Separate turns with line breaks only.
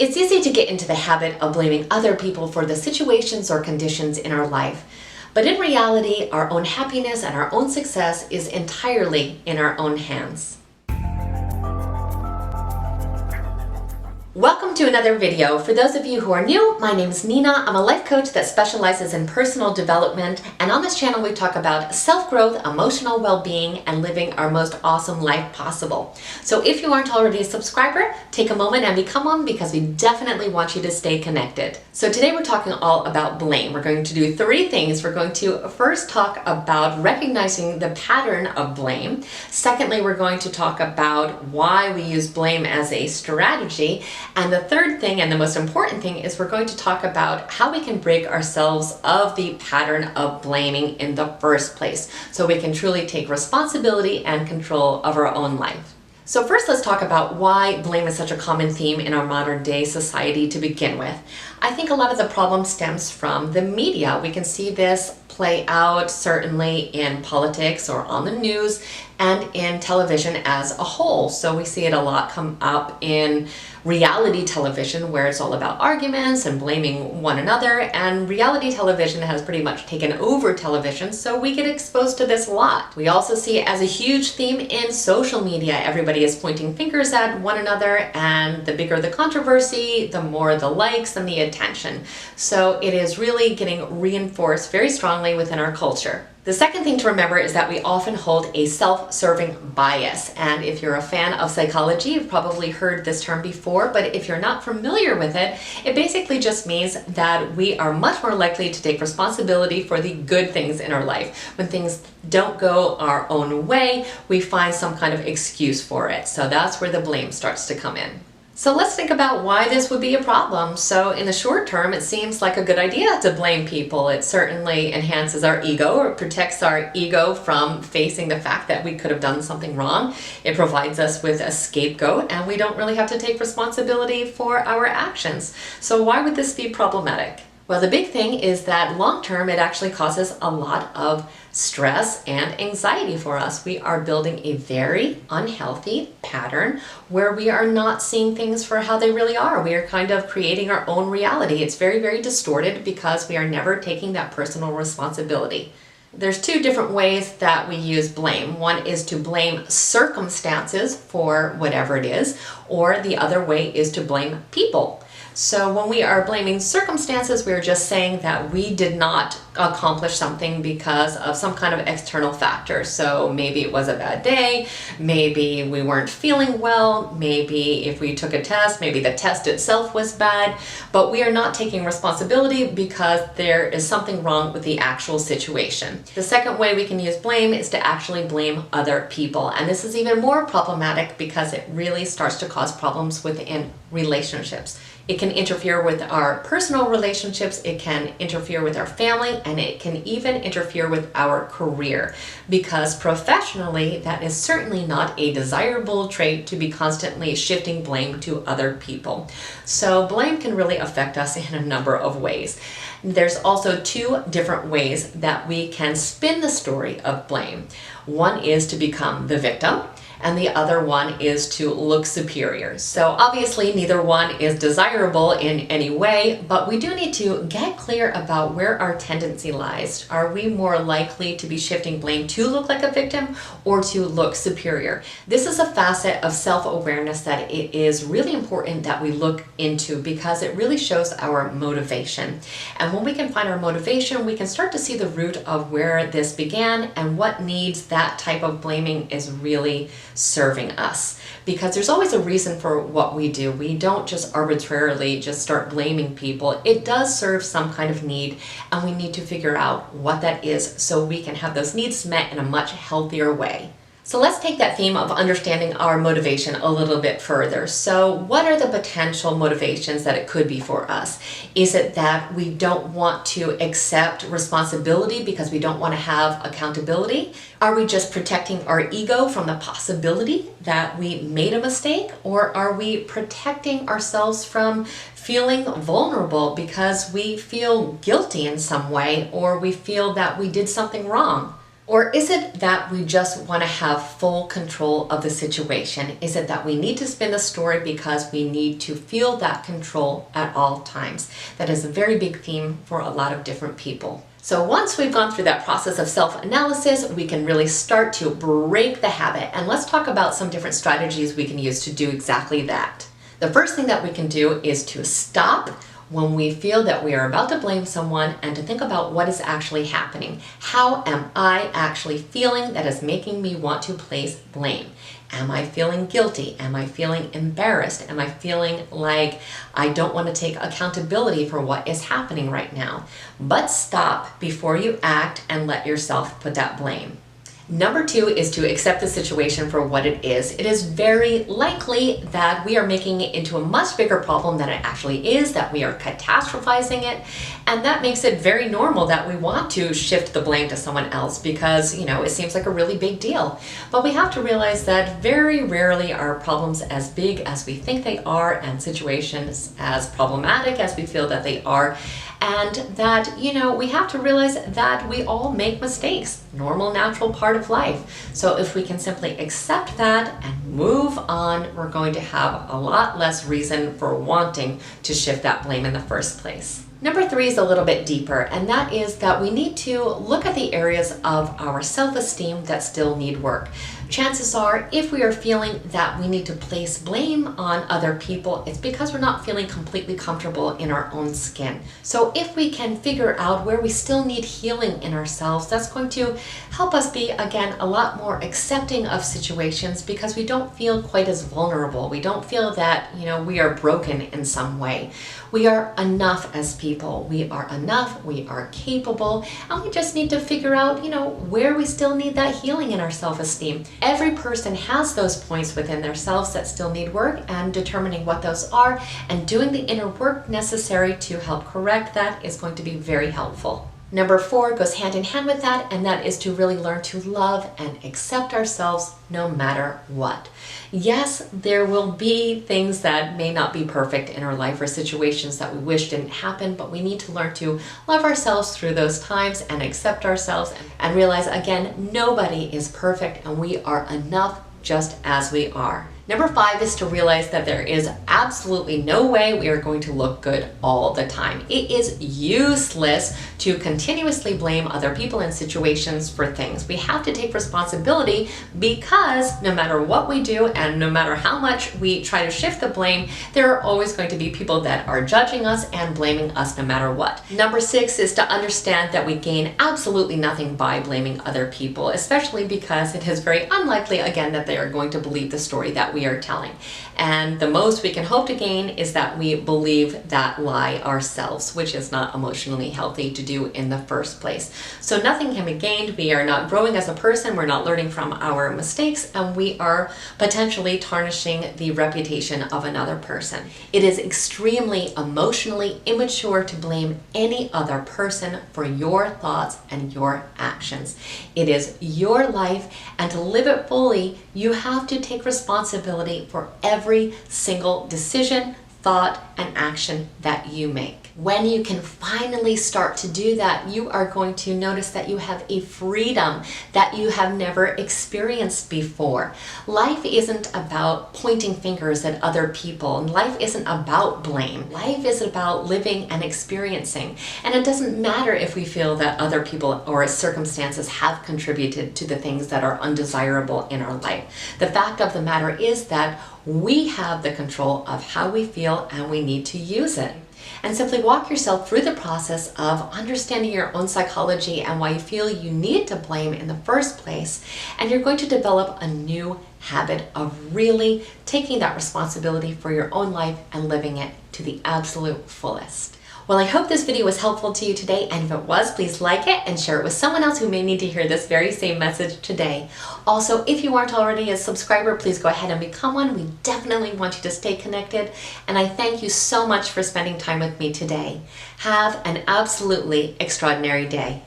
It's easy to get into the habit of blaming other people for the situations or conditions in our life. But in reality, our own happiness and our own success is entirely in our own hands. Welcome to another video. For those of you who are new, my name is Nena. I'm a life coach that specializes in personal development, and on this channel we talk about self-growth, emotional well-being, and living our most awesome life possible. So if you aren't already a subscriber, take a moment and become one, because we definitely want you to stay connected. So today we're talking all about blame. We're going to do three things. We're going to first talk about recognizing the pattern of blame. Secondly, we're going to talk about why we use blame as a strategy. And the third thing, and the most important thing, is we're going to talk about how we can break ourselves of the pattern of blaming in the first place, so we can truly take responsibility and control of our own life. So first, let's talk about why blame is such a common theme in our modern day society to begin with. I think a lot of the problem stems from the media. We can see this play out certainly in politics or on the news and in television as a whole. So we see it a lot come up in reality television, where it's all about arguments and blaming one another, and reality television has pretty much taken over television, so we get exposed to this a lot. We also see it as a huge theme in social media. Everybody is pointing fingers at one another, and the bigger the controversy, the more the likes and the attention. So it is really getting reinforced very strongly within our culture. The second thing to remember is that we often hold a self-serving bias. And if you're a fan of psychology, you've probably heard this term before, but if you're not familiar with it, it basically just means that we are much more likely to take responsibility for the good things in our life. When things don't go our own way, we find some kind of excuse for it. So that's where the blame starts to come in. So let's think about why this would be a problem. So in the short term, it seems like a good idea to blame people. It certainly enhances our ego, or protects our ego from facing the fact that we could have done something wrong. It provides us with a scapegoat, and we don't really have to take responsibility for our actions. So why would this be problematic? Well, the big thing is that long term, it actually causes a lot of stress and anxiety for us. We are building a very unhealthy pattern where we are not seeing things for how they really are. We are kind of creating our own reality. It's very, very distorted because we are never taking that personal responsibility. There's two different ways that we use blame. One is to blame circumstances for whatever it is, or the other way is to blame people. So when we are blaming circumstances, we're just saying that we did not accomplish something because of some kind of external factor. So maybe it was a bad day, maybe we weren't feeling well, maybe if we took a test, maybe the test itself was bad, but we are not taking responsibility because there is something wrong with the actual situation. The second way we can use blame is to actually blame other people. And this is even more problematic because it really starts to cause problems within relationships. It can interfere with our personal relationships, it can interfere with our family, and it can even interfere with our career, because professionally, that is certainly not a desirable trait to be constantly shifting blame to other people. So blame can really affect us in a number of ways. There's also two different ways that we can spin the story of blame. One is to become the victim, and the other one is to look superior. So obviously neither one is desirable in any way, but we do need to get clear about where our tendency lies. Are we more likely to be shifting blame to look like a victim or to look superior? This is a facet of self-awareness that it is really important that we look into, because it really shows our motivation. And when we can find our motivation, we can start to see the root of where this began and what needs that type of blaming is really serving us, because there's always a reason for what we do. We don't just arbitrarily just start blaming people. It does serve some kind of need, and we need to figure out what that is so we can have those needs met in a much healthier way. So let's take that theme of understanding our motivation a little bit further. So what are the potential motivations that it could be for us? Is it that we don't want to accept responsibility because we don't want to have accountability? Are we just protecting our ego from the possibility that we made a mistake? Or are we protecting ourselves from feeling vulnerable because we feel guilty in some way, or we feel that we did something wrong? Or is it that we just want to have full control of the situation? Is it that we need to spin the story because we need to feel that control at all times? That is a very big theme for a lot of different people. So once we've gone through that process of self-analysis, we can really start to break the habit. And let's talk about some different strategies we can use to do exactly that. The first thing that we can do is to stop when we feel that we are about to blame someone and to think about what is actually happening. How am I actually feeling that is making me want to place blame? Am I feeling guilty? Am I feeling embarrassed? Am I feeling like I don't want to take accountability for what is happening right now? But stop before you act and let yourself put that blame. Number 2 is to accept the situation for what it is. It is very likely that we are making it into a much bigger problem than it actually is, that we are catastrophizing it, and that makes it very normal that we want to shift the blame to someone else because, it seems like a really big deal. But we have to realize that very rarely are problems as big as we think they are and situations as problematic as we feel that they are. And that, we have to realize that we all make mistakes, normal, natural part of life. So if we can simply accept that and move on, we're going to have a lot less reason for wanting to shift that blame in the first place. Number 3 is a little bit deeper, and that is that we need to look at the areas of our self-esteem that still need work. Chances are, if we are feeling that we need to place blame on other people, it's because we're not feeling completely comfortable in our own skin. So if we can figure out where we still need healing in ourselves, that's going to help us be, again, a lot more accepting of situations because we don't feel quite as vulnerable. We don't feel that, we are broken in some way. We are enough as people. We are enough, we are capable, and we just need to figure out, where we still need that healing in our self-esteem. Every person has those points within themselves that still need work, and determining what those are and doing the inner work necessary to help correct that is going to be very helpful. Number 4 goes hand in hand with that, and that is to really learn to love and accept ourselves no matter what. Yes, there will be things that may not be perfect in our life or situations that we wish didn't happen, but we need to learn to love ourselves through those times and accept ourselves and realize, again, nobody is perfect and we are enough just as we are. Number 5 is to realize that there is absolutely no way we are going to look good all the time. It is useless to continuously blame other people and situations for things. We have to take responsibility because no matter what we do and no matter how much we try to shift the blame, there are always going to be people that are judging us and blaming us no matter what. Number 6 is to understand that we gain absolutely nothing by blaming other people, especially because it is very unlikely, again, that they are going to believe the story that we are telling. And the most we can hope to gain is that we believe that lie ourselves, which is not emotionally healthy to do in the first place. So nothing can be gained. We are not growing as a person. We're not learning from our mistakes, and we are potentially tarnishing the reputation of another person. It is extremely emotionally immature to blame any other person for your thoughts and your actions. It is your life, and to live it fully, you have to take responsibility for every single decision, thought, and action that you make. When you can finally start to do that, you are going to notice that you have a freedom that you have never experienced before. Life isn't about pointing fingers at other people, and life isn't about blame. Life is about living and experiencing. And it doesn't matter if we feel that other people or circumstances have contributed to the things that are undesirable in our life. The fact of the matter is that we have the control of how we feel, and we need to use it. And simply walk yourself through the process of understanding your own psychology and why you feel you need to blame in the first place. And you're going to develop a new habit of really taking that responsibility for your own life and living it to the absolute fullest. Well, I hope this video was helpful to you today, and if it was, please like it and share it with someone else who may need to hear this very same message today. Also, if you aren't already a subscriber, please go ahead and become one. We definitely want you to stay connected, and I thank you so much for spending time with me today. Have an absolutely extraordinary day.